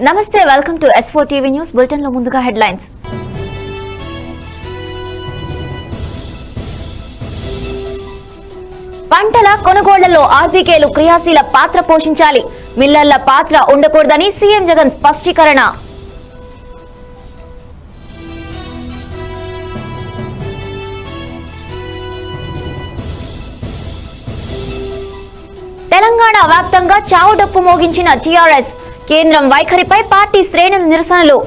నమస్తే, welcome to S4 TV news bulletin లో ముందుగా హెడ్లైన్స్. పంటల కొనుగోళ్లలో ఆర్బీకేలు క్రియాశీల పాత్ర పోషించాలి, మిల్లర్ల పాత్ర ఉండకూడదని సీఎం జగన్ స్పష్టీకరణ. తెలంగాణ వ్యాప్తంగా చావుడప్పు మోగించిన టీఆర్ఎస్, కేంద్రం వైఖరిపై పార్టీ శ్రేణుల నిరసనలు.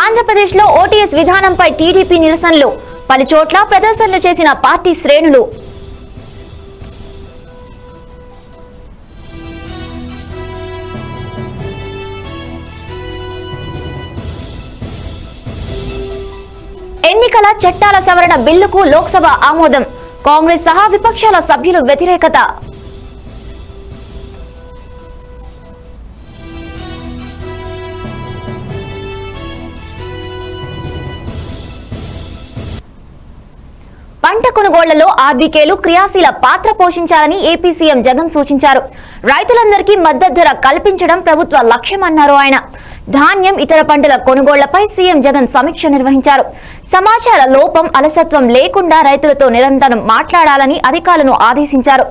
ఆంధ్రప్రదేశ్లో ఓటీఎస్ విధానంపై టీడీపీ నిరసనలు, పలుచోట్ల ప్రదర్శనలు చేసిన పార్టీ శ్రేణులు. ఎన్నికల చట్టాల సవరణ బిల్లుకు లోక్సభ ఆమోదం, కాంగ్రెస్ సహా విపక్షాల సభ్యులు వ్యతిరేకత. పంట కొనుగోళ్లలో ఆర్బీకేలు క్రియాశీల పాత్ర పోషించాలని ఏపీ సీఎం జగన్ సూచించారు. రైతులందరికీ మద్దతు ధర కల్పించడం ప్రభుత్వ లక్ష్యమన్నారు ఆయన. ధాన్యం, ఇతర పంటల కొనుగోళ్లపై సీఎం జగన్ సమీక్ష నిర్వహించారు. సమాచార లోపం, అలసత్వం లేకుండా రైతులతో నిరంతరం మాట్లాడాలని అధికారులను ఆదేశించారు.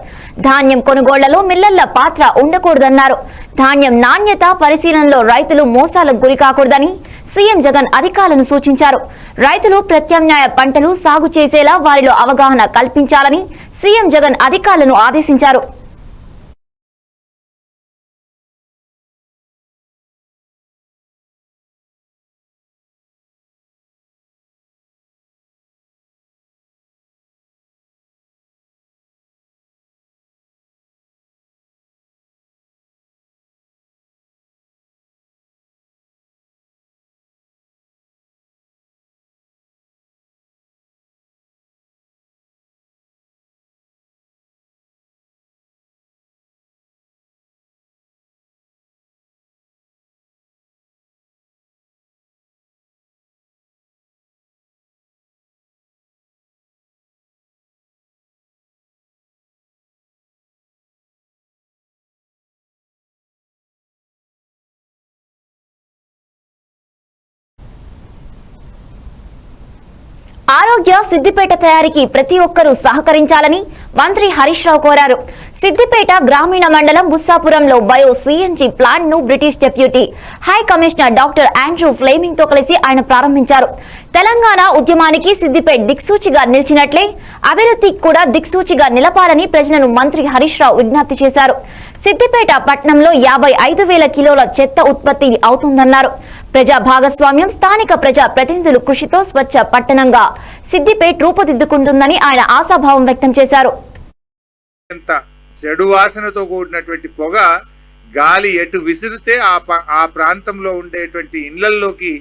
ధాన్యం కొనుగోళ్లలో మిల్లర్ల పాత్ర ఉండకూడదన్నారు. ధాన్యం నాణ్యత పరిశీలనలో రైతులు మోసాలకు గురికాకూడదని సీఎం జగన్ అధికారులను సూచించారు. రైతులు ప్రత్యామ్నాయ పంటలు సాగు చేసేలా వారిలో అవగాహన కల్పించాలని సీఎం జగన్ అధికారులను ఆదేశించారు. ఆరోగ్య సిద్దిపేట తయారీకి ప్రతి ఒక్కరూ సహకరించాలని మంత్రి హరీష్ రావు కోరారు. సిద్దిపేట గ్రామీణ మండలం బుస్సాపురంలో బయో సిఎన్జి ప్లాంట్ ను British deputy high commissioner doctor Andrew Fleming తో కలిసి ఆయన ప్రారంభించారు. తెలంగాణ ఉద్యమానికి సిద్దిపేట దిక్సూచిగా నిలిచినట్లే అభివృద్ధికి కూడా దిక్సూచిగా నిలపాలని ప్రజలను మంత్రి హరీష్ రావు విజ్ఞప్తి చేశారు. సిద్దిపేట పట్టణంలో 55,000 కిలోల చెత్త ఉత్పత్తి అవుతుందన్నారు. ప్రజా భాగస్వామ్యం, స్థానిక ప్రజా ప్రతినిధులు కృషితో స్వచ్ఛ పట్టణంగా సిద్దిపేట రూపుదిద్దుకుంటుందని ఆయన ఆశాభావం వ్యక్తం చేశారు. చెడు వాసనతో కూడినటువంటి పొగ గాలి ఎటు విసిరితే ఆ ప్రాంతంలో ఉండేటువంటి ఇళ్లల్లోకి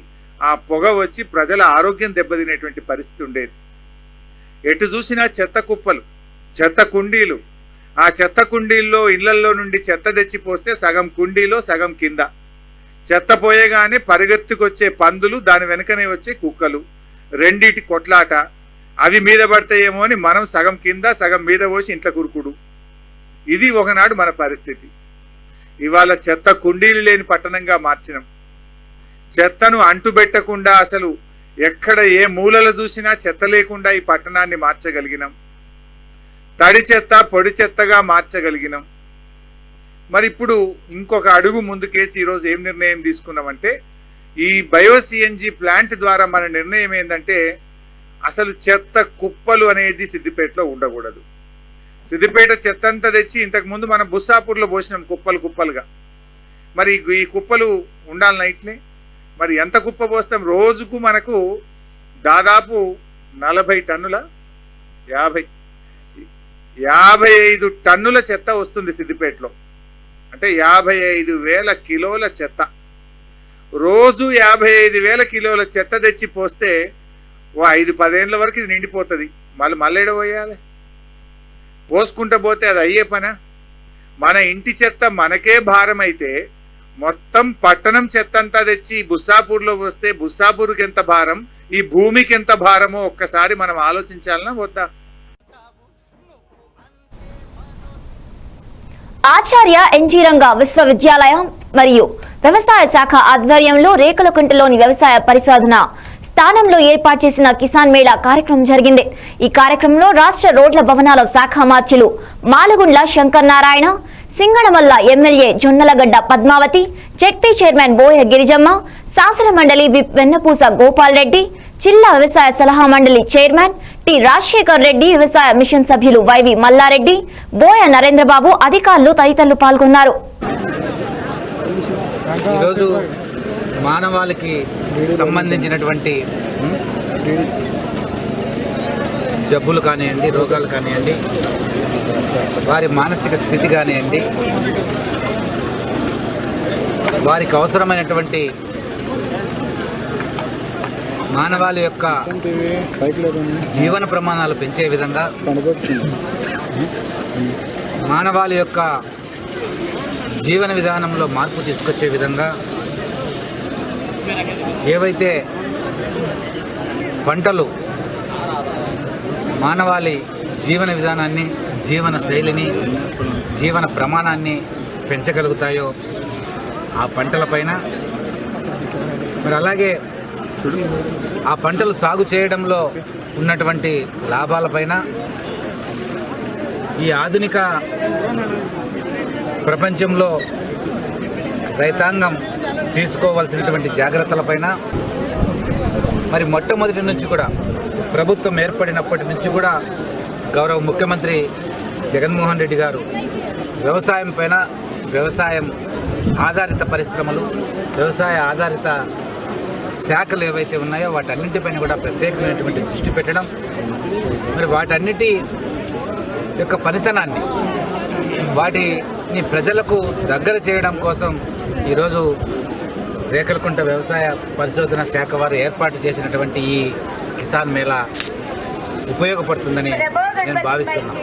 ఆ పొగ వచ్చి ప్రజల ఆరోగ్యం దెబ్బతినేటువంటి పరిస్థితి ఉండేది. ఎటు చూసినా చెత్త కుప్పలు, చెత్త కుండీలు. ఆ చెత్త కుండీల్లో ఇళ్లల్లో నుండి చెత్త తెచ్చిపోస్తే సగం కుండీలో సగం కింద. చెత్త పోయేగానే పరిగెత్తుకొచ్చే పందులు, దాని వెనుకనే వచ్చే కుక్కలు, రెండిటి కొట్లాట. అవి మీద పడతాయేమో అని మనం సగం కింద సగం మీద పోసి ఇంట్లో కురుకుడు. ఇది ఒకనాడు మన పరిస్థితి. ఇవాళ చెత్త కుండీలు లేని పట్టణంగా మార్చినాం. చెత్తను అంటుబెట్టకుండా అసలు ఎక్కడ ఏ మూలలు చూసినా చెత్త లేకుండా ఈ పట్టణాన్ని మార్చగలిగినాం. తడి చెత్త పొడి చెత్తగా మార్చగలిగినాం. మరి ఇప్పుడు ఇంకొక అడుగు ముందుకేసి ఈరోజు ఏం నిర్ణయం తీసుకున్నామంటే, ఈ బయో సిఎన్జి ప్లాంట్ ద్వారా మన నిర్ణయం ఏంటంటే అసలు చెత్త కుప్పలు అనేది సిద్దిపేటలో ఉండకూడదు. సిద్దిపేట చెత్త అంతా తెచ్చి ఇంతకుముందు మనం బుస్సాపూర్లో పోసినాం కుప్పలు కుప్పలుగా. మరి ఈ కుప్పలు ఉండాలన్నా ఇట్లే. మరి ఎంత కుప్ప పోస్తాం? రోజుకు మనకు దాదాపు 40 టన్నుల 55 టన్నుల చెత్త వస్తుంది సిద్దిపేటలో. అంటే 55,000 కిలోల చెత్త. రోజు 55,000 కిలోల చెత్త తెచ్చి పోస్తే ఓ 5-10 ఏళ్ళ వరకు ఇది నిండిపోతుంది. మళ్ళీ పోయాలి. పోసుకుంటూ పోతే అది అయ్యే పనా? మన ఇంటి చెత్త మనకే భారం అయితే మొత్తం పట్టణం చెత్త అంతా తెచ్చి బుస్సాపూర్లో వస్తే బుస్సాపూర్కి ఎంత భారం, ఈ భూమికి ఎంత భారమో ఒక్కసారి మనం ఆలోచించాలనా వద్దా? ఆచార్య ఎన్జీ రంగా విశ్వవిద్యాలయం మరియు వ్యవసాయ శాఖ ఆధ్వర్యంలో రేకులకుంటలోని వ్యవసాయ పరిశోధన స్థానంలో ఏర్పాటు చేసిన కిసాన్ మేళా కార్యక్రమం జరిగింది. ఈ కార్యక్రమంలో రాష్ట్ర రోడ్ల భవనాల శాఖ మార్చులు Malagundla Shankar Narayana, Singanamala MLA Jonnalagadda Padmavathi, ZP chairman Boya Girijamma, శాసన మండలి విప్ వెన్నపూస గోపాల్ రెడ్డి, జిల్లా వ్యవసాయ సలహా మండలి చైర్మన్ టి రాజశేఖర్ రెడ్డి, వ్యవసాయ మిషన్ సభ్యులు వైవి మల్లారెడ్డి, బోయ నరేంద్రబాబు, అధికారులు తదితరులు పాల్గొన్నారు. ఈరోజు మానవాళికి సంబంధించినటువంటి జబ్బులు కానివ్వండి, రోగాలు కానివ్వండి, వారి మానసిక స్థితి కానివ్వండి, వారికి అవసరమైనటువంటి మానవాళి యొక్క జీవన ప్రమాణాలు పెంచే విధంగా, మానవాళి యొక్క జీవన విధానంలో మార్పు తీసుకొచ్చే విధంగా ఏవైతే పంటలు మానవాళి జీవన విధానాన్ని, జీవన శైలిని, జీవన ప్రమాణాన్ని పెంచగలుగుతాయో ఆ పంటలపైన, మరి అలాగే ఆ పంటలు సాగు చేయడంలో ఉన్నటువంటి లాభాలపైన, ఈ ఆధునిక ప్రపంచంలో రైతాంగం తీసుకోవాల్సినటువంటి జాగ్రత్తలపైన, మరి మొట్టమొదటి నుంచి కూడా ప్రభుత్వం ఏర్పడినప్పటి నుంచి కూడా గౌరవ ముఖ్యమంత్రి జగన్మోహన్ రెడ్డి గారు వ్యవసాయం పైన, వ్యవసాయం ఆధారిత పరిశ్రమలు, వ్యవసాయ ఆధారిత శాఖలు ఏవైతే ఉన్నాయో వాటన్నింటిపైన కూడా ప్రత్యేకమైనటువంటి దృష్టి పెట్టడం, మరి వాటన్నిటి యొక్క పనితనాన్ని, వాటిని ప్రజలకు దగ్గర చేయడం కోసం ఈరోజు రేకలకుంట వ్యవసాయ పరిశోధన శాఖ వారు ఏర్పాటు చేసినటువంటి ఈ కిసాన్ మేళా ఉపయోగపడుతుందని నేను భావిస్తున్నాను.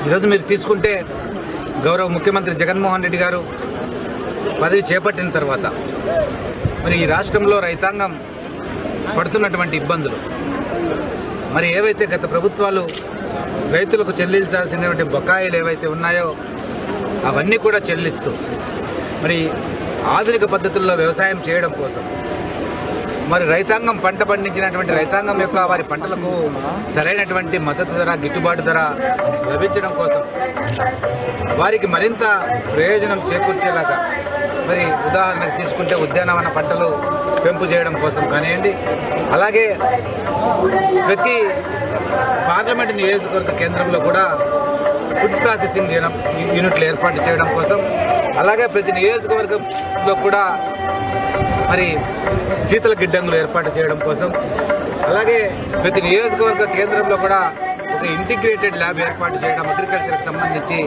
ఈరోజు మీరు తీసుకుంటే గౌరవ ముఖ్యమంత్రి జగన్మోహన్ రెడ్డి గారు పదవి చేపట్టిన తర్వాత మరి ఈ రాష్ట్రంలో రైతాంగం పడుతున్నటువంటి ఇబ్బందులు, మరి ఏవైతే గత ప్రభుత్వాలు రైతులకు చెల్లించాల్సినటువంటి బకాయిలు ఏవైతే ఉన్నాయో అవన్నీ కూడా చెల్లిస్తూ మరి ఆధునిక పద్ధతుల్లో వ్యవసాయం చేయడం కోసం, మరి రైతాంగం పంట పండించినటువంటి రైతాంగం యొక్క వారి పంటలకు సరైనటువంటి మద్దతు ధర, గిట్టుబాటు ధర లభించడం కోసం, వారికి మరింత ప్రయోజనం చేకూర్చేలాగా, మరి ఉదాహరణకు తీసుకుంటే ఉద్యానవన పంటలు పెంపు చేయడం కోసం కానివ్వండి, అలాగే ప్రతి పార్లమెంటు నియోజకవర్గ కేంద్రంలో కూడా ఫుడ్ ప్రాసెసింగ్ యూనిట్లు ఏర్పాటు చేయడం కోసం, అలాగే ప్రతి నియోజకవర్గంలో కూడా మరి శీతల గిడ్డంగులు ఏర్పాటు చేయడం కోసం, అలాగే ప్రతి నియోజకవర్గ కేంద్రంలో కూడా ఒక ఇంటిగ్రేటెడ్ ల్యాబ్ ఏర్పాటు చేయడం, అగ్రికల్చర్కి సంబంధించి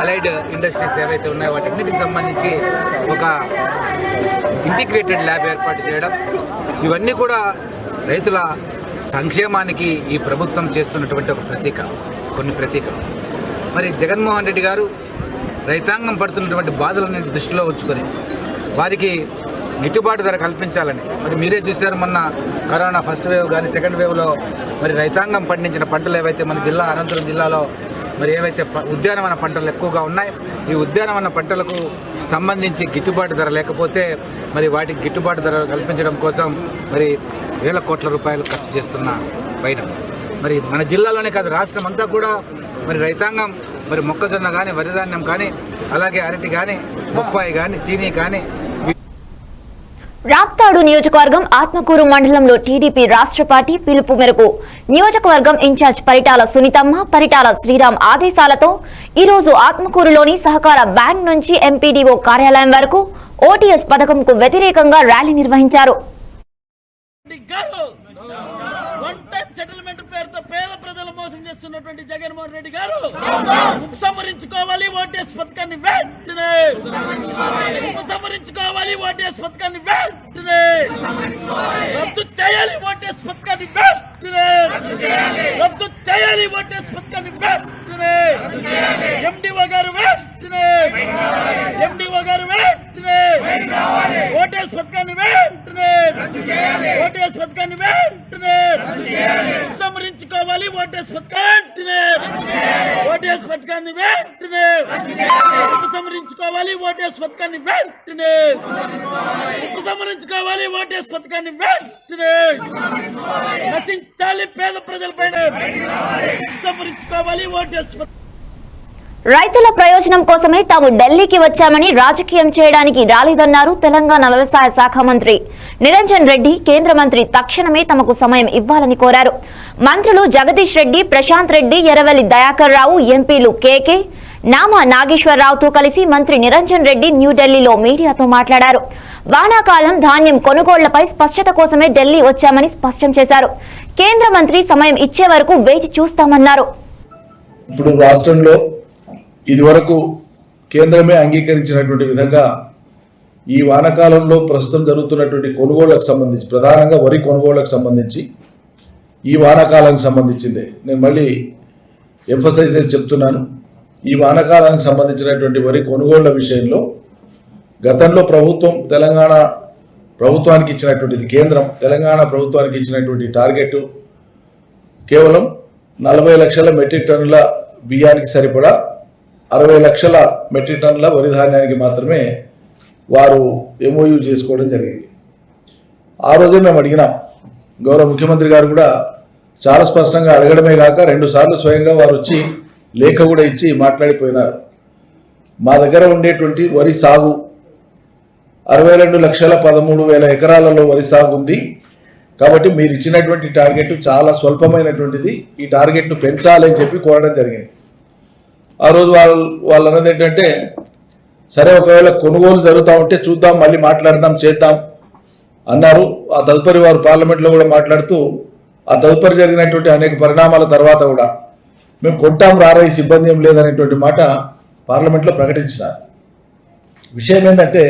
అలైడ్ ఇండస్ట్రీస్ ఏవైతే ఉన్నాయో వాటన్నిటికి సంబంధించి ఒక ఇంటిగ్రేటెడ్ ల్యాబ్ ఏర్పాటు చేయడం, ఇవన్నీ కూడా రైతుల సంక్షేమానికి ఈ ప్రభుత్వం చేస్తున్నటువంటి ఒక కొన్ని ప్రతీకలు. మరి జగన్మోహన్ రెడ్డి గారు రైతాంగం పడుతున్నటువంటి బాధలన్నీ దృష్టిలో ఉంచుకొని వారికి గిట్టుబాటు ధర కల్పించాలని, మరి మీరే చూశారు మొన్న కరోనా ఫస్ట్ వేవ్ కానీ సెకండ్ వేవ్లో మరి రైతాంగం పండించిన పంటలు ఏవైతే మన అనంతపురం జిల్లాలో మరి ఏవైతే ఉద్యానవన పంటలు ఎక్కువగా ఉన్నాయి, ఈ ఉద్యానవన పంటలకు సంబంధించి గిట్టుబాటు ధర లేకపోతే మరి వాటికి గిట్టుబాటు ధర కల్పించడం కోసం మరి వేల కోట్ల రూపాయలు ఖర్చు చేస్తున్న పైన మరి మన జిల్లాలోనే కాదు రాష్ట్రం అంతా కూడా మరి రైతాంగం మరి మొక్కజొన్న కానీ, వరిధాన్యం కానీ, అలాగే అరటి కానీ, బొప్పాయి కానీ, చీనీ కానీ. రాప్తాడు నియోజకవర్గం ఆత్మకూరు మండలంలో టీడీపీ రాష్ట్ర పార్టీ పిలుపు మేరకు నియోజకవర్గం ఇన్ఛార్జ్ పరిటాల సునీతమ్మ, పరిటాల శ్రీరామ్ ఆదేశాలతో ఈరోజు ఆత్మకూరులోని సహకార బ్యాంక్ నుంచి ఎంపీడీఓ కార్యాలయం వరకు ఓటీఎస్ పథకంకు వ్యతిరేకంగా ర్యాలీ నిర్వహించారు. జగన్మోహన్ రెడ్డి గారు ఉపసంహరించుకోవాలి, ఓటీఎస్ పథకాన్ని వెంటనే ఉపసంహరించుకోవాలి, ఓటీఎస్ పథకాన్ని వెంటనే రద్దు చేయాలి, ఓటీఎస్ పథకాన్ని వెంటనే రద్దు చేయాలి, ఓటీఎస్ పథకాన్ని వెంటనే ఎండిఓ గారు వెంటనే ఓటీఎస్ పథకాన్ని వెంటనే ఉపసంహరించుకోవాలి ఓటేసి పథకాన్ని వెంటనే. ఉపసంహరించుకోవాలి ఓటేసి పథకాన్ని వెంటనే. నశించాలి పేద ప్రజలపైన. ఉపసంహరించుకోవాలి ఓటేసి. రైతుల ప్రయోజనం కోసమే తాము ఢిల్లీకి వచ్చామని రాజకీయం చేయడానికి రాలేదన్నారు తెలంగాణ వ్యవసాయ శాఖ మంత్రి నిరంజన్ రెడ్డి. కేంద్ర మంత్రి తక్షణమే తమకు సమయం ఇవ్వాలని కోరారు. మంత్రులు జగదీష్ రెడ్డి, ప్రశాంత్ రెడ్డి, ఎర్రవెల్లి దయాకర్ రావు, ఎంపీలు కేకే, నామా నాగేశ్వరరావుతో కలిసి మంత్రి నిరంజన్ రెడ్డి న్యూఢిల్లీలో మీడియాతో మాట్లాడారు. వానాకాలం ధాన్యం కొనుగోళ్లపై స్పష్టత కోసమే ఢిల్లీ వచ్చామని స్పష్టం చేశారు. కేంద్ర మంత్రి సమయం ఇచ్చే వరకు వేచి చూస్తామన్నారు. ఇప్పుడు రాష్ట్రంలో ఇదివరకు కేంద్రమే అంగీకరించినటువంటి విధంగా ఈ వానాకాలంలో ప్రస్తుతం జరుగుతున్నటువంటి కొనుగోళ్లకు సంబంధించి, ప్రధానంగా వరి కొనుగోళ్లకు సంబంధించి, ఈ వానాకాలానికి సంబంధించిందే నేను మళ్ళీ ఎంఫసైజ్ చేసి చెప్తున్నాను. ఈ వానాకాలానికి సంబంధించినటువంటి వరి కొనుగోళ్ల విషయంలో గతంలో ప్రభుత్వం తెలంగాణ ప్రభుత్వానికి ఇచ్చినటువంటిది, కేంద్రం తెలంగాణ ప్రభుత్వానికి ఇచ్చినటువంటి టార్గెట్ కేవలం 40 లక్షల మెట్రిక్ టన్నుల బియ్యానికి సరిపడా 60 లక్షల మెట్రిక్ టన్నుల వరి ధాన్యానికి మాత్రమే వారు ఎంఓయూ చేసుకోవడం జరిగింది. ఆ రోజే మేము అడిగినాం. గౌరవ ముఖ్యమంత్రి గారు కూడా చాలా స్పష్టంగా అడగడమే కాక 2 సార్లు స్వయంగా వారు వచ్చి లేఖ కూడా ఇచ్చి మాట్లాడిపోయినారు. మా దగ్గర ఉండేటువంటి వరి సాగు 62,13,000 ఎకరాలలో వరి సాగు ఉంది. కాబట్టి మీరు ఇచ్చినటువంటి టార్గెట్ చాలా స్వల్పమైనటువంటిది, ఈ టార్గెట్ను పెంచాలి అని చెప్పి కోరడం జరిగింది. ఆ రోజు వాళ్ళు అన్నది ఏంటంటే, సరే ఒకవేళ కొనుగోలు జరుగుతూ ఉంటే చూద్దాం, మళ్ళీ మాట్లాడదాం, చేద్దాం అన్నారు. ఆ తదుపరి వారు పార్లమెంట్లో కూడా మాట్లాడుతూ ఆ తదుపరి జరిగినటువంటి అనేక పరిణామాల తర్వాత కూడా మేము కొంటాం రారైస్ ఇబ్బంది ఏం లేదనేటువంటి మాట పార్లమెంట్లో ప్రకటించినారు. విషయం ఏంటంటే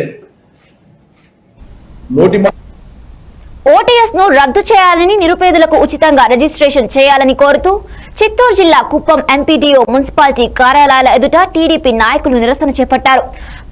ఓటీఎస్ ను రద్దు చేయాలని, నిరుపేదలకు ఉచితంగా రిజిస్ట్రేషన్ చేయాలని కోరుతూ చిత్తూరు జిల్లా కుప్పం ఎంపీడీఓ మున్సిపాలిటీ కార్యాలయాల ఎదుట టీడీపీ నాయకులు నిరసన చేపట్టారు.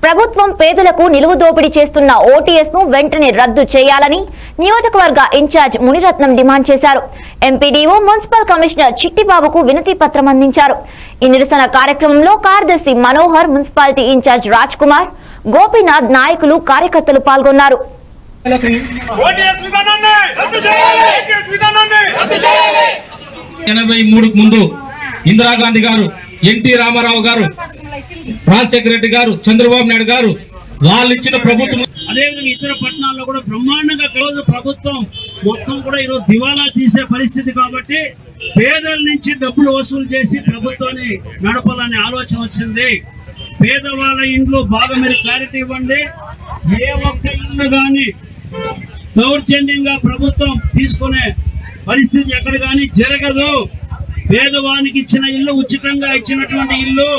ప్రభుత్వం పేదలకు నిలువు దోపిడీ చేస్తున్న ఓటీఎస్ ను వెంటనే రద్దు చేయాలని నియోజకవర్గ ఇన్ఛార్జ్ మునిరత్నం డిమాండ్ చేశారు. ఎంపీడీఓ మున్సిపల్ కమిషనర్ చిట్టిబాబుకు వినతి పత్రం అందించారు. ఈ నిరసన కార్యక్రమంలో కార్యదర్శి మనోహర్, మున్సిపాలిటీ ఇన్ఛార్జ్ రాజ్ కుమార్, గోపీనాథ్, నాయకులు, కార్యకర్తలు పాల్గొన్నారు. 83 ముందు ఇందిరాగాంధీ గారు, ఎన్టీ రామారావు గారు, రాజశేఖర రెడ్డి గారు, చంద్రబాబు నాయుడు గారు వాళ్ళు ఇచ్చిన ప్రభుత్వం, అదేవిధంగా ఇతర పట్టణాల్లో కూడా బ్రహ్మాండంగా రోజు ప్రభుత్వం మొత్తం కూడా ఈరోజు దివాలా తీసే పరిస్థితి. కాబట్టి పేదల నుంచి డబ్బులు వసూలు చేసి ప్రభుత్వాన్ని నడపాలనే ఆలోచన వచ్చింది. పేదవాళ్ళ ఇంట్లో బాగా మీరు క్లారిటీ ఇవ్వండి. ఏ ఒక్క ఇల్లు కానీ దౌర్జన్యంగా ప్రభుత్వం తీసుకునే పరిస్థితి ఎక్కడ కానీ జరగదు. పేదవానికి ఇచ్చిన ఇల్లు, ఉచితంగా ఇచ్చినటువంటి ఇల్లు,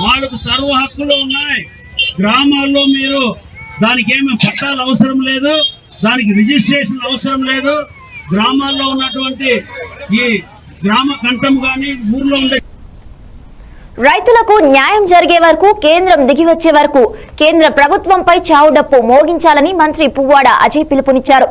వాళ్ళకు సర్వ హక్కులు ఉన్నాయి. గ్రామాల్లో మీరు దానికి ఏమి పట్టాలు అవసరం లేదు, దానికి రిజిస్ట్రేషన్ అవసరం లేదు. గ్రామాల్లో ఉన్నటువంటి ఈ గ్రామ కంఠం కానీ ఊర్లో ఉండే రైతులకు న్యాయం జరిగే వరకు, కేంద్రం దిగివచ్చే వరకు కేంద్ర ప్రభుత్వంపై చావుడప్పు మోగించాలని మంత్రి పువ్వాడ అజయ్ పిలుపునిచ్చారు.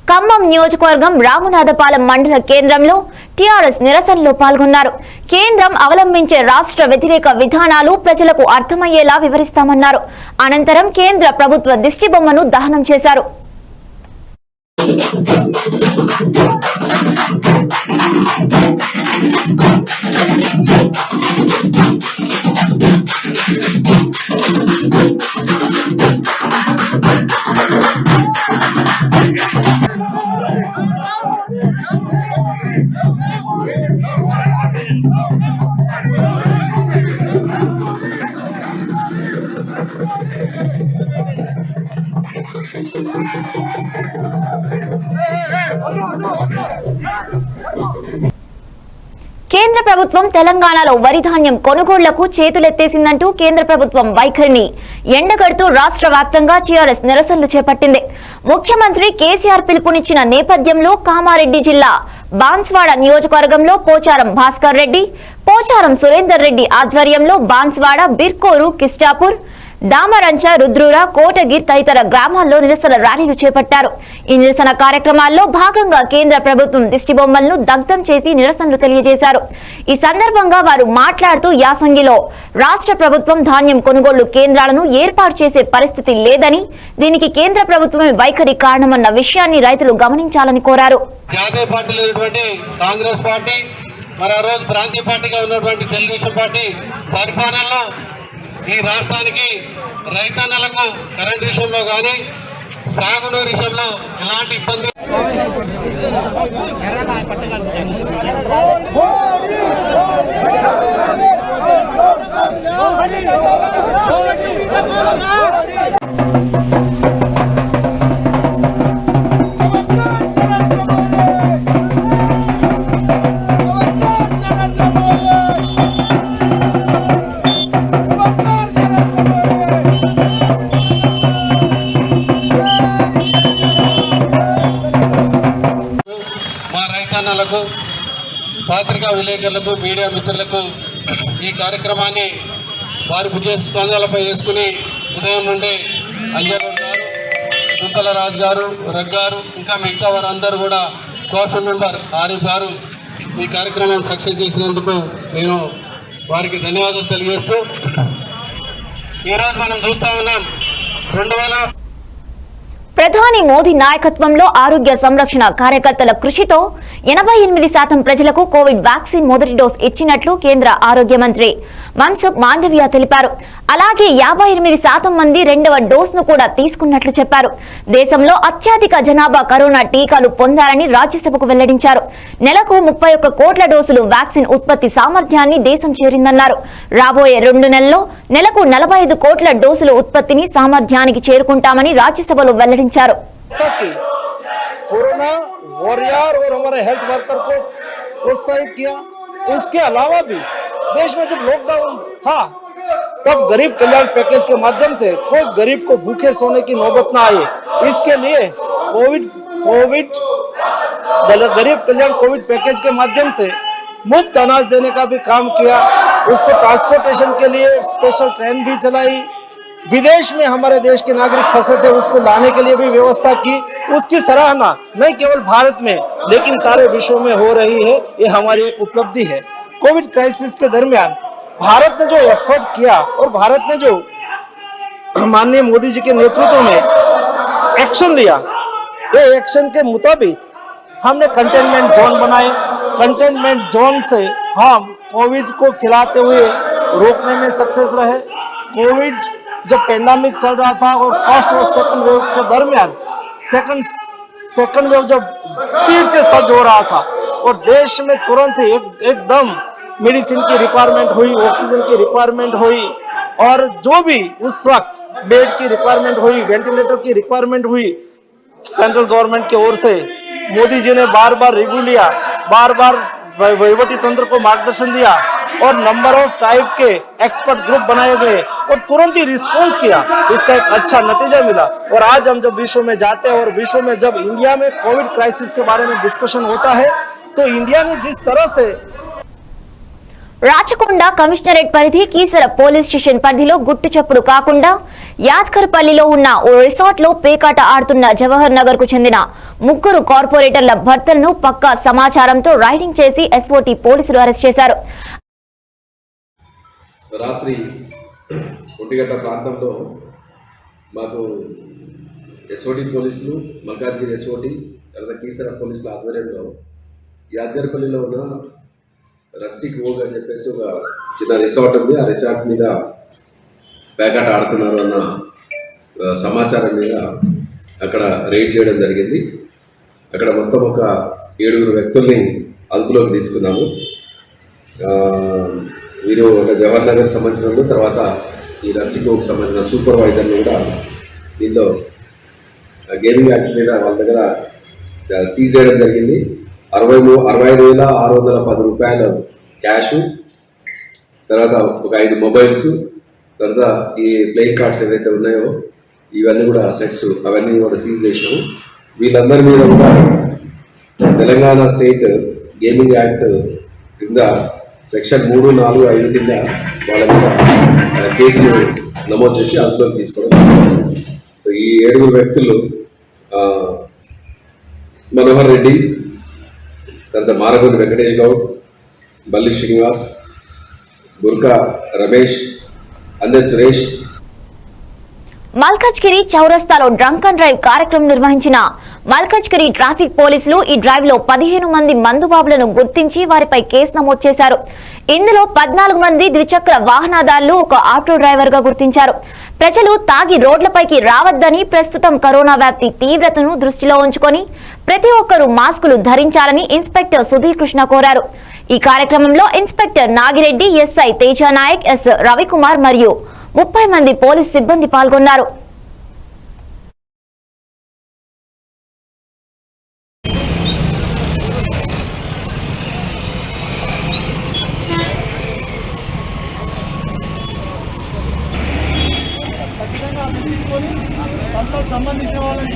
ఖమ్మం నియోజకవర్గం రామనాథపాలెం మండల కేంద్రంలో టీఆర్ఎస్ నిరసనలో పాల్గొన్నారు. కేంద్రం అవలంబించే రాష్ట్ర వ్యతిరేక విధానాలు ప్రజలకు అర్థమయ్యేలా వివరిస్తామన్నారు. అనంతరం కేంద్ర ప్రభుత్వ దిష్టిబొమ్మను దహనం చేశారు. కేంద్ర ప్రభుత్వం తెలంగాణలో వరి ధాన్యం కొనుగోళ్లకు చేతులెత్తేసిందంటూ కేంద్ర ప్రభుత్వం వైఖరిని ఎండగడుతూ రాష్ట్ర వ్యాప్తంగా టీఆర్ఎస్ నిరసనలు చేపట్టింది. ముఖ్యమంత్రి కేసీఆర్ పిలుపునిచ్చిన నేపథ్యంలో కామారెడ్డి జిల్లా బాన్స్వాడ నియోజకవర్గంలో పోచారం భాస్కర్ రెడ్డి, పోచారం సురేందర్ రెడ్డి ఆధ్వర్యంలో బాన్స్వాడ, బిర్కోరు, కిస్టాపూర్, దామరంచ, రుద్రూర, కోటగిర్ తదితర గ్రామాల్లో నిరసన ర్యాలీలు చేపట్టారు. ఈ నిరసన కార్యక్రమాల్లో భాగంగా కేంద్ర ప్రభుత్వం దిష్టిబొమ్మలను దగ్ధం చేసి నిరసనలు తెలియజేశారు. ఈ సందర్భంగా వారు మాట్లాడుతూ యాసంగిలో రాష్ట్ర ప్రభుత్వం ధాన్యం కొనుగోలు కేంద్రాలను ఏర్పాటు చేసే పరిస్థితి లేదని, దీనికి కేంద్ర ప్రభుత్వమే వైఖరి కారణమన్న విషయాన్ని రైతులు గమనించాలని కోరారు. జాతీయ పార్టీలు ఉన్నటువంటి కాంగ్రెస్ పార్టీ, మరి ఆ రోజు ప్రాంతీయ పార్టీగా ఉన్నటువంటి తెలుగుదేశం పార్టీ పరిపాలనలో ఈ రాష్ట్రానికి రైతన్నలకు కరెంట్ విషయంలో కానీ సాగునీరు విషయంలో ఎలాంటి ఇబ్బంది పత్రికా విలేకరులకు, మీడియా మిత్రులకు ఈ కార్యక్రమాన్ని వారి భుజ స్కంధాలపై వేసుకుని ఉదయం నుండి అంజరావు గారు, కుంతల రాజు గారు, రగ్గారు, ఇంకా మిగతా వారందరూ కూడా కోఆప్షన్ మెంబర్ ఆరిఫ్ గారు ఈ కార్యక్రమాన్ని సక్సెస్ చేసినందుకు నేను వారికి ధన్యవాదాలు తెలియజేస్తూ, ఈరోజు మనం చూస్తా ఉన్నాం ప్రధాని మోదీ నాయకత్వంలో ఆరోగ్య సంరక్షణ కార్యకర్తల కృషితో 88% ప్రజలకు కోవిడ్ వ్యాక్సిన్ మొదటి డోస్ ఇచ్చినట్లు కేంద్ర ఆరోగ్య మంత్రి మన్సుఖ్ మాండవియా తెలిపారు. అలాగే 58% మంది రెండవ డోస్ ను కూడా తీసుకున్నట్లు చెప్పారు. దేశంలో అత్యధిక జనాభా కరోనా టీకాలు పొందారని రాజ్యసభకు వెల్లడించారు. నెలకు 31 కోట్ల డోసులు వ్యాక్సిన్ ఉత్పత్తి సామర్థ్యాన్ని దేశం చేరిందన్నారు. రాబోయే 2 నెలల్లో నెలకు 45 కోట్ల డోసుల ఉత్పత్తిని సామర్థ్యానికి చేరుకుంటామని రాజ్యసభలో వెల్లడించారు. कोरोना वॉरियर और हमारे हेल्थ वर्कर को प्रोत्साहित किया। उसके अलावा भी देश में जब लॉकडाउन था तब गरीब कल्याण पैकेज के माध्यम से कोई गरीब को भूखे सोने की नौबत ना आए, इसके लिए गरीब कल्याण कोविड पैकेज के माध्यम से मुफ्त अनाज देने का भी काम किया। उसको ट्रांसपोर्टेशन के लिए स्पेशल ट्रेन भी चलाई। विदेश में हमारे देश के नागरिक फंसे थे, उसको लाने के लिए भी व्यवस्था की। उसकी सराहना नहीं केवल भारत में लेकिन सारे विश्व में हो रही है, ये हमारी एक उपलब्धि है। कोविड क्राइसिस के दरमियान भारत ने जो एफर्ट किया और भारत ने जो माननीय मोदी जी के नेतृत्व में एक्शन लिया, ये एक्शन के मुताबिक हमने कंटेनमेंट जोन बनाए। कंटेनमेंट जोन से हम कोविड को फैलाते हुए रोकने में सक्सेस रहे। कोविड जब पेंडेमिक चल रहा था और फर्स्ट और सेकंड वेव के दरमियान सेकंड वेव जब स्पीड से सर्ज हो रहा था और देश में तुरंत ही एकदम मेडिसिन की रिक्वायरमेंट हुई, ऑक्सीजन की रिक्वायरमेंट हुई और जो भी उस वक्त बेड की रिक्वायरमेंट हुई, वेंटिलेटर की रिक्वायरमेंट हुई, सेंट्रल गवर्नमेंट की ओर से मोदी जी ने बार बार रिव्यू लिया, बार बार वहीवटी तंत्र को मार्गदर्शन दिया और नंबर ऑफ टाइप के एक्सपर्ट ग्रुप बनाए गए और तुरंत ही रिस्पॉन्स किया। इसका एक अच्छा नतीजा मिला और आज हम जब विश्व में जाते हैं और विश्व में जब इंडिया में कोविड क्राइसिस के बारे में डिस्कशन होता है तो इंडिया ने जिस तरह से రాచకొండ కమిషనరేట్ పరిధి కీసర పోలీస్ స్టేషన్ పరిధిలో గుట్టు చప్పుడు కాకుండా యాద్కర్పల్లిలో ఉన్న ఓ రిసార్ట్ లో పేకాట ఆడుతున్న జవహర్ నగర్ కు చెందిన 3 కార్పొరేటర్ల భర్తలను పక్కా సమాచారంతో రైడింగ్ చేసి ఎస్ఓటీ పోలీసులు అరెస్ట్ చేశారు. రాత్రి 1 గంట ప్రాంతంలో మాకు ఎస్ఓటీ పోలీసులు, మల్కాజ్గిరి ఎస్ఓటీ, తర్వాత కీసర పోలీసుల ఆధ్వర్యంలో యాద్గర్పల్లిలో ఉన్న రస్టిక్ ఓగ్ అని చెప్పేసి ఒక చిన్న రిసార్ట్ ఉంది. ఆ రిసార్ట్ మీద పేకాట ఆడుతున్నారు అన్న సమాచారం మీద అక్కడ రైడ్ చేయడం జరిగింది. అక్కడ మొత్తం ఒక 7 వ్యక్తుల్ని అదుపులోకి తీసుకున్నాము. వీరు ఒక జవహర్ నగర్ సంబంధించిన తర్వాత ఈ రస్టిక్ ఓగ్ సంబంధించిన సూపర్వైజర్ని కూడా దీంతో గేమింగ్ యాక్ట్ మీద వాళ్ళ దగ్గర సీజ్ చేయడం జరిగింది. 65,610 రూపాయల క్యాష్, తర్వాత ఒక 5 మొబైల్స్, తర్వాత ఈ ప్లేయింగ్ కార్డ్స్ ఏదైతే ఉన్నాయో ఇవన్నీ కూడా సెట్స్ అవన్నీ కూడా సీజ్ చేసినాము. వీళ్ళందరి మీద కూడా తెలంగాణ స్టేట్ గేమింగ్ యాక్ట్ కింద సెక్షన్ 3, 4, 5 కింద వాళ్ళ మీద కేసులు నమోదు చేసి అదుపులోకి తీసుకోవడం జరిగింది. సో ఈ 7 వ్యక్తులు మనోహర్ రెడ్డి, తర్వాత మారగొండి వెంకటేష్ గౌడ్, బల్లి శ్రీనివాస్, గుర్కా రమేష్, అందే సురేష్. మల్కాజ్గిరి చౌరస్తాలో డ్రంక్ అండ్ డ్రైవ్ కార్యక్రమం నిర్వహించిన మల్కాజ్గిరి ట్రాఫిక్ పోలీసులు ఈ డ్రైవ్ లో 15 మంది మందుబాబులను గుర్తించి వారిపై కేసు నమోదు చేశారు. ఇందులో 14 మంది ద్విచక్ర వాహనదారులు, ఒక ఆటో డ్రైవర్ గా గుర్తించారు. ప్రజలు తాగి రోడ్లపైకి రావద్దని, ప్రస్తుతం కరోనా వ్యాప్తి తీవ్రతను దృష్టిలో ఉంచుకొని ప్రతి ఒక్కరూ మాస్కులు ధరించాలని ఇన్స్పెక్టర్ సుధీర్ కృష్ణ కోరారు. ఈ కార్యక్రమంలో inspector Nagireddy, SI Teja Naik, S Ravikumar మరియు 30 మంది పోలీస్ సిబ్బంది పాల్గొన్నారు. సంబంధించిన వాళ్ళని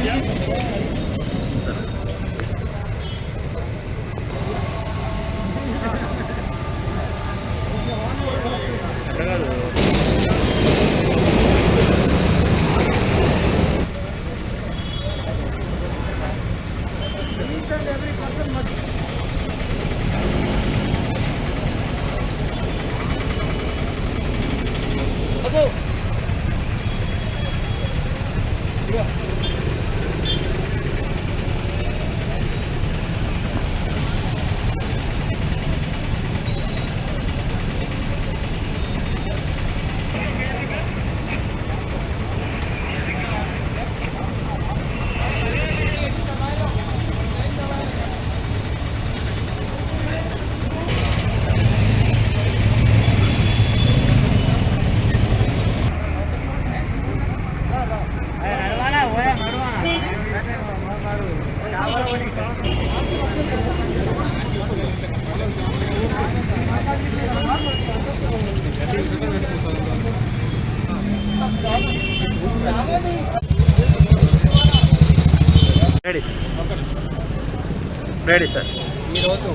రెడీ సార్. ఈరోజు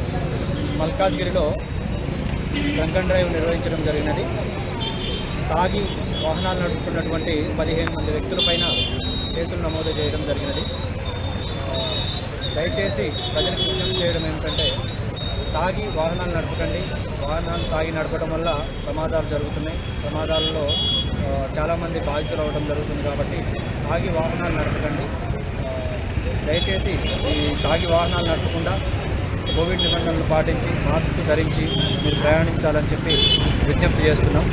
మల్కాజ్గిరిలో డ్రంక్ అండ్ డ్రైవ్ నిర్వహించడం జరిగినది. తాగి వాహనాలు నడుపుతున్నటువంటి 15 మంది వ్యక్తులపైన కేసులు నమోదు చేయడం జరిగినది. దయచేసి ప్రజలకు విజ్ఞప్తి చేయడం ఏమిటంటే, తాగి వాహనాలు నడపకండి. వాహనాలు తాగి నడపడం వల్ల ప్రమాదాలు జరుగుతున్నాయి. ప్రమాదాలలో చాలామంది బాధితులు అవ్వడం జరుగుతుంది. కాబట్టి తాగి వాహనాలు నడపకండి. దయచేసి ఈ తాగి వాహనాలు నడపకుండా కోవిడ్ నిబంధనలు పాటించి మాస్క్ ధరించి మీరు ప్రయాణించాలని చెప్పి విజ్ఞప్తి చేస్తున్నాం.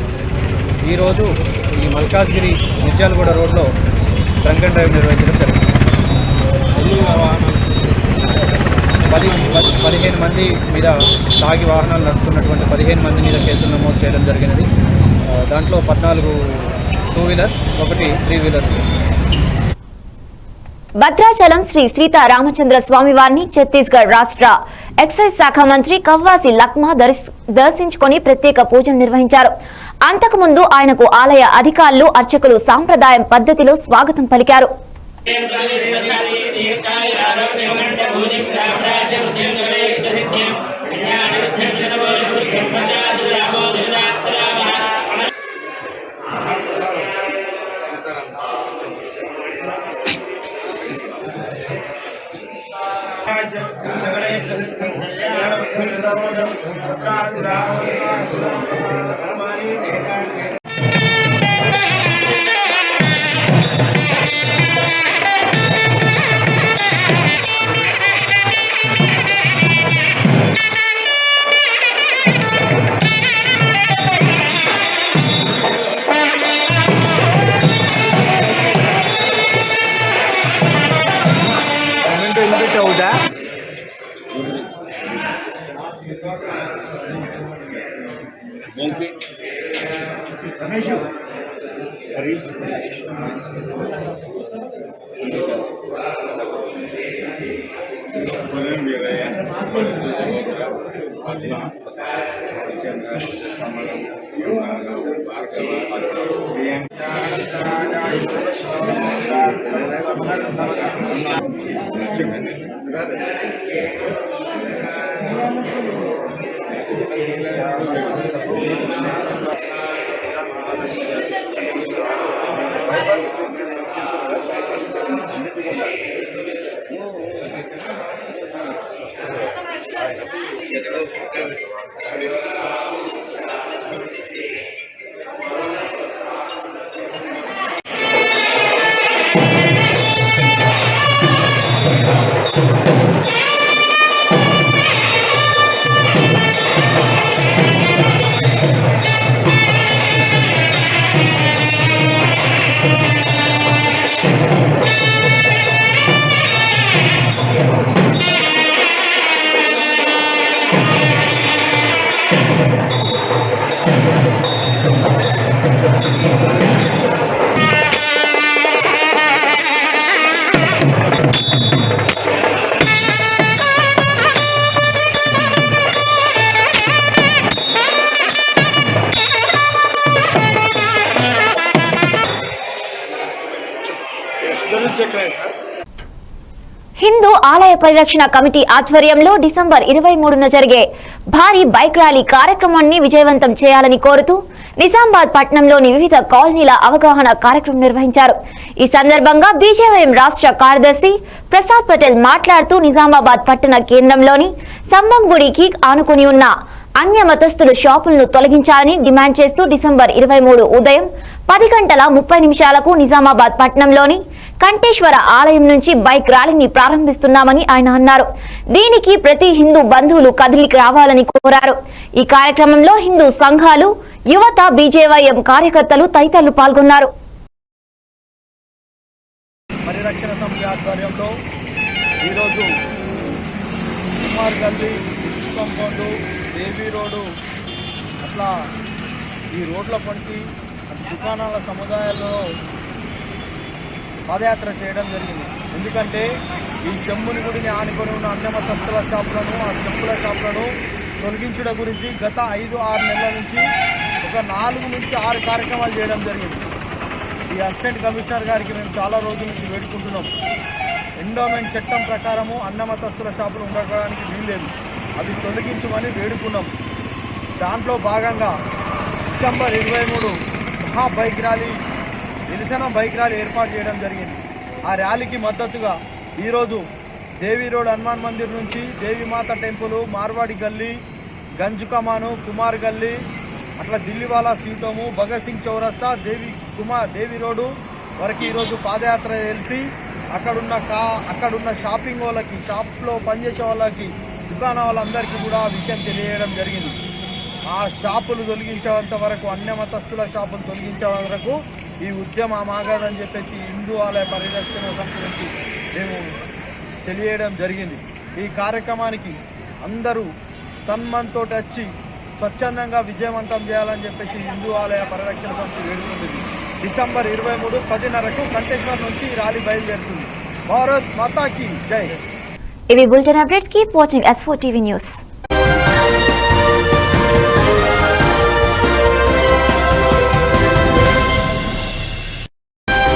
ఈరోజు ఈ మల్కాజ్గిరి మిర్జాలగూడ రోడ్లో డ్రంక్ అండ్ డ్రైవ్ నిర్వహించడం జరిగింది. 15 మంది మీద తాగి వాహనాలు నడుపుతున్నటువంటి 15 మంది మీద కేసులు నమోదు చేయడం జరిగినది. దాంట్లో 14 2 వీలర్స్, 1 3 వీలర్. భద్రాచలం శ్రీ సీతారామచంద్ర స్వామి వారిని ఛత్తీస్గఢ్ రాష్ట్ర ఎక్సైజ్ శాఖ మంత్రి కవ్వాసి లక్మా దర్శించుకొని ప్రత్యేక పూజలు నిర్వహించారు. అంతకుముందు ఆయనకు ఆలయ అధికారులు, అర్చకులు సాంప్రదాయం పద్ధతిలో స్వాగతం పలికారు. హిందూ ఆలయ పరిరక్షణ కమిటీ ఆధ్వర్యంలో డిసెంబర్ 23న జరిగే భారీ బైక్ ర్యాలీ కార్యక్రమాన్ని విజయవంతం చేయాలని కోరుతూ నిజామాబాద్ పట్టణంలోని వివిధ కాలనీల అవగాహన కార్యక్రమం నిర్వహించారు. ఈ సందర్భంగా బీజేవైఎం రాష్ట్ర కార్యదర్శి ప్రసాద్ పటేల్ మాట్లాడుతూ నిజామాబాద్ పట్టణ కేంద్రంలోని సంబం గుడికి ఆనుకుని ఉన్న అన్య మతస్థుల షాపులను తొలగించాలని డిమాండ్ చేస్తూ డిసెంబర్ 23 ఉదయం 10:30 నిజామాబాద్ పట్టణంలోని కంఠేశ్వర ఆలయం నుంచి బైక్ ర్యాలీని ప్రారంభిస్తున్నామని ఆయన అన్నారు. దీనికి ప్రతి హిందూ బంధువులు కదిలికి రావాలని కోరారు. ఈ కార్యక్రమంలో హిందూ సంఘాలు, యువత, బీజేవైఎం కార్యకర్తలు తదితరులు పాల్గొన్నారు. పరిరక్షణ సమితి ఆధ్వర్యంలో ఈరోజు కుమార్ గల్లీ, కాంపౌండ్, దేవీ రోడ్డు అట్లా ఈ రోడ్ల పంటి దుకాణాల సముదాయాల్లో పాదయాత్ర చేయడం జరిగింది. ఎందుకంటే ఈ శంభుని గుడిని ఆనుకొని ఉన్న అన్నమతస్తుల షాపులను, ఆ చెప్పుల షాపులను తొలగించడం గురించి గత 5-6 నెలల నుంచి ఒక 4 నుంచి 6 కార్యక్రమాలు చేయడం జరిగింది. ఈ అసిస్టెంట్ కమిషనర్ గారికి మేము చాలా రోజుల నుంచి వేడుకుంటున్నాం. ఎండోమెంట్ చట్టం ప్రకారము అన్నమతస్తుల షాపులు ఉండడానికి వీల్లేదు, అవి తొలగించమని వేడుకున్నాం. దాంట్లో భాగంగా డిసెంబర్ 23 మహా బైక్ ర్యాలీ, నిరసన బైక్ ర్యాలీ ఏర్పాటు చేయడం జరిగింది. ఆ ర్యాలీకి మద్దతుగా ఈరోజు దేవీ రోడ్ హనుమాన్ మందిర్ నుంచి దేవీమాత టెంపుల్, మార్వాడి గల్లీ, గంజ్ కమాను, కుమార్ గల్లీ, అట్లా దిల్లీవాలా సీతోము, భగత్ సింగ్ చౌరస్తా, దేవీ రోడ్డు వరకు ఈరోజు పాదయాత్ర తెలిసి అక్కడున్న షాపింగ్ వాళ్ళకి, షాప్లో పనిచేసే వాళ్ళకి, దుకాణం వాళ్ళందరికీ కూడా ఆ విషయం తెలియజేయడం జరిగింది. ఆ షాపులు తొలగించేంత వరకు, అన్య మతస్థుల షాపులు తొలగించే వరకు ఈ ఉద్యమం ఆగదని చెప్పేసి హిందూ ఆలయ పరిరక్షణ సమితి నుంచి మేము తెలియడం జరిగింది. ఈ కార్యక్రమానికి అందరూ తన్మన్తో వచ్చి స్వచ్ఛందంగా విజయవంతం చేయాలని చెప్పేసి హిందూ ఆలయ పరిరక్షణ సమితి వేడుకుంటుంది. డిసెంబర్ 23 10:30 కంఠేశ్వర్ నుంచి ర్యాలీ బయలుదేరుతుంది. భారత్ మాతాకి జై. ఇవి bulletin updates. Keep watching S4 TV news.